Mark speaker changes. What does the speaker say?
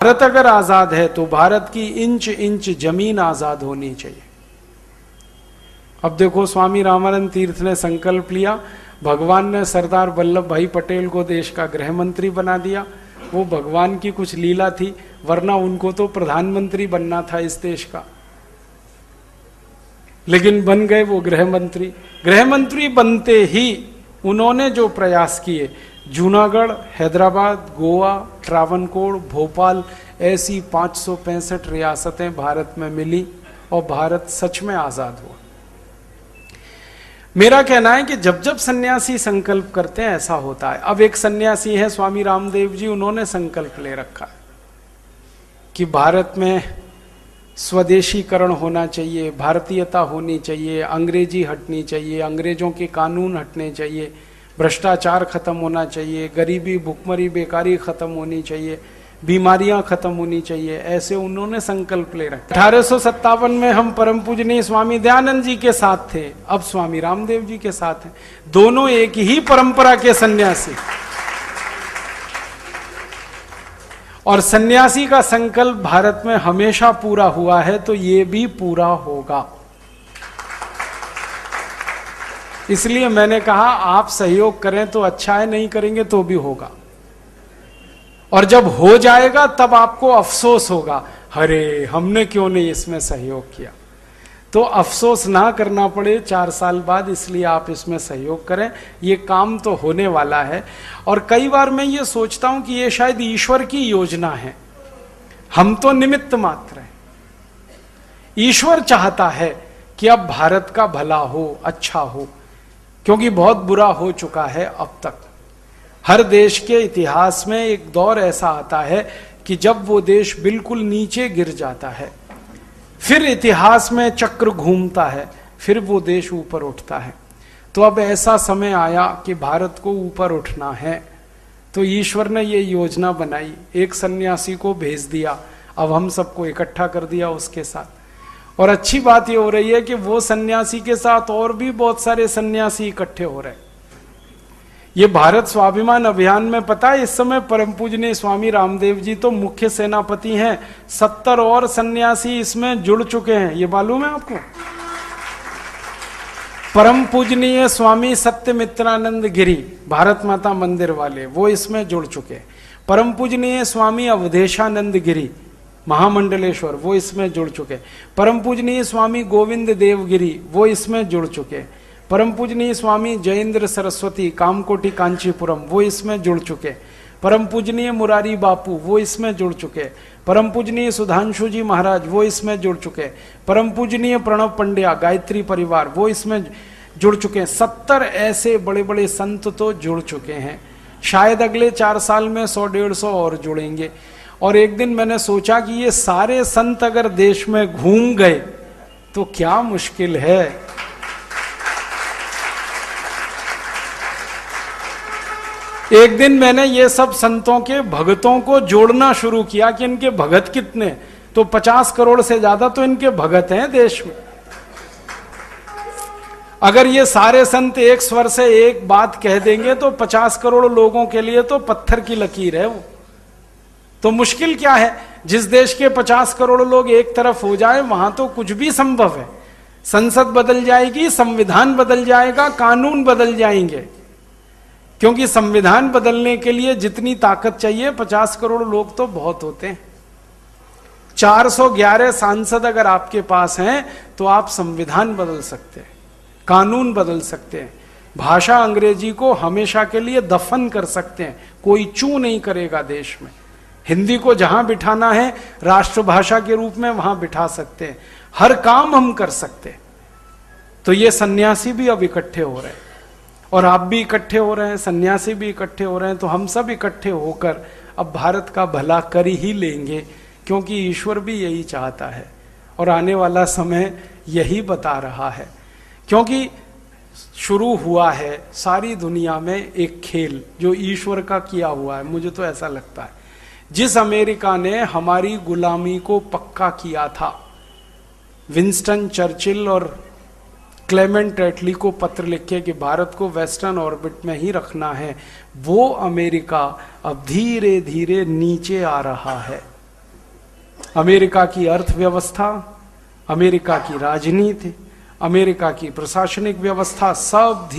Speaker 1: भारत अगर आजाद है तो भारत की इंच इंच जमीन आजाद होनी चाहिए। अब देखो, स्वामी रामानंद तीर्थ ने संकल्प लिया, भगवान ने सरदार वल्लभ भाई पटेल को देश का गृह मंत्री बना दिया। वो भगवान की कुछ लीला थी, वरना उनको तो प्रधानमंत्री बनना था इस देश का, लेकिन बन गए वो गृह मंत्री। गृह मंत्री बनते ही उन्होंने जो प्रयास किए, जूनागढ़, हैदराबाद, गोवा, ट्रावनकोर, भोपाल, ऐसी 565 रियासतें भारत में मिली और भारत सच में आजाद हुआ। मेरा कहना है कि जब जब सन्यासी संकल्प करते हैं ऐसा होता है। अब एक सन्यासी है स्वामी रामदेव जी, उन्होंने संकल्प ले रखा है कि भारत में स्वदेशीकरण होना चाहिए, भारतीयता होनी चाहिए, अंग्रेजी हटनी चाहिए, अंग्रेजों के कानून हटने चाहिए, भ्रष्टाचार खत्म होना चाहिए, गरीबी, भुखमरी, बेकारी खत्म होनी चाहिए, बीमारियां खत्म होनी चाहिए। ऐसे उन्होंने संकल्प ले रखा। 1857 में हम परम पूजनीय स्वामी दयानंद जी के साथ थे, अब स्वामी रामदेव जी के साथ हैं। दोनों एक ही परंपरा के सन्यासी, और सन्यासी का संकल्प भारत में हमेशा पूरा हुआ है, तो ये भी पूरा होगा। इसलिए मैंने कहा आप सहयोग करें तो अच्छा है, नहीं करेंगे तो भी होगा। और जब हो जाएगा तब आपको अफसोस होगा, अरे हमने क्यों नहीं इसमें सहयोग किया। तो अफसोस ना करना पड़े 4 साल बाद, इसलिए आप इसमें सहयोग करें। ये काम तो होने वाला है। और कई बार मैं ये सोचता हूं कि ये शायद ईश्वर की योजना है, हम तो निमित्त मात्र हैं। ईश्वर चाहता है कि अब भारत का भला हो, अच्छा हो, क्योंकि बहुत बुरा हो चुका है अब तक। हर देश के इतिहास में एक दौर ऐसा आता है कि जब वो देश बिल्कुल नीचे गिर जाता है, फिर इतिहास में चक्र घूमता है, फिर वो देश ऊपर उठता है। तो अब ऐसा समय आया कि भारत को ऊपर उठना है, तो ईश्वर ने ये योजना बनाई, एक सन्यासी को भेज दिया, अब हम सबको इकट्ठा कर दिया उसके साथ। और अच्छी बात ये हो रही है कि वो सन्यासी के साथ और भी बहुत सारे सन्यासी इकट्ठे हो रहे हैं। ये भारत स्वाभिमान अभियान में पता है इस समय परम पूजनीय स्वामी रामदेव जी तो मुख्य सेनापति हैं, 70 और सन्यासी इसमें जुड़ चुके हैं, ये मालूम है आपको। परम पूजनीय स्वामी सत्यमित्रानंद गिरी, भारत माता मंदिर वाले, वो इसमें जुड़ चुके। परम पूजनीय स्वामी अवधेशानंद गिरी, महामंडलेश्वर, वो इसमें जुड़ चुके। परम पूजनीय स्वामी गोविंद देवगिरी, वो इसमें जुड़ चुके। परम पूजनीय स्वामी जयेंद्र सरस्वती, कामकोटि कांचीपुरम, वो इसमें जुड़ चुके। परम पूजनीय मुरारी बापू, वो इसमें जुड़ चुके। परम पूजनीय सुधांशु जी महाराज, वो इसमें जुड़ चुके। परम पूजनीय प्रणव पंड्या, गायत्री परिवार, वो इसमें जुड़ चुके हैं। 70 ऐसे बड़े बड़े संत तो जुड़ चुके हैं। शायद अगले 4 साल में 100-150 और जुड़ेंगे। और एक दिन मैंने सोचा कि ये सारे संत अगर देश में घूम गए तो क्या मुश्किल है। एक दिन मैंने ये सब संतों के भगतों को जोड़ना शुरू किया कि इनके भगत कितने, तो 50 करोड़ से ज्यादा तो इनके भगत हैं देश में। अगर ये सारे संत एक स्वर से एक बात कह देंगे तो 50 करोड़ लोगों के लिए तो पत्थर की लकीर है वो। तो मुश्किल क्या है, जिस देश के 50 करोड़ लोग एक तरफ हो जाए वहां तो कुछ भी संभव है। संसद बदल जाएगी, संविधान बदल जाएगा, कानून बदल जाएंगे। क्योंकि संविधान बदलने के लिए जितनी ताकत चाहिए 50 करोड़ लोग तो बहुत होते हैं। 411 सांसद अगर आपके पास हैं तो आप संविधान बदल सकते हैं, कानून बदल सकते हैं, भाषा अंग्रेजी को हमेशा के लिए दफन कर सकते हैं, कोई चू नहीं करेगा देश में। हिंदी को जहां बिठाना है राष्ट्रभाषा के रूप में वहां बिठा सकते हैं, हर काम हम कर सकते हैं। तो ये सन्यासी भी अब इकट्ठे हो रहे हैं और आप भी इकट्ठे हो रहे हैं, सन्यासी भी इकट्ठे हो रहे हैं। तो हम सब इकट्ठे होकर अब भारत का भला कर ही लेंगे, क्योंकि ईश्वर भी यही चाहता है और आने वाला समय यही बता रहा है। क्योंकि शुरू हुआ है सारी दुनिया में एक खेल जो ईश्वर का किया हुआ है, मुझे तो ऐसा लगता है। जिस अमेरिका ने हमारी गुलामी को पक्का किया था, विंस्टन चर्चिल और क्लेमेंट एटली को पत्र लिखे कि भारत को वेस्टर्न ऑर्बिट में ही रखना है, वो अमेरिका अब धीरे धीरे नीचे आ रहा है। अमेरिका की अर्थव्यवस्था, अमेरिका की राजनीति, अमेरिका की प्रशासनिक व्यवस्था सब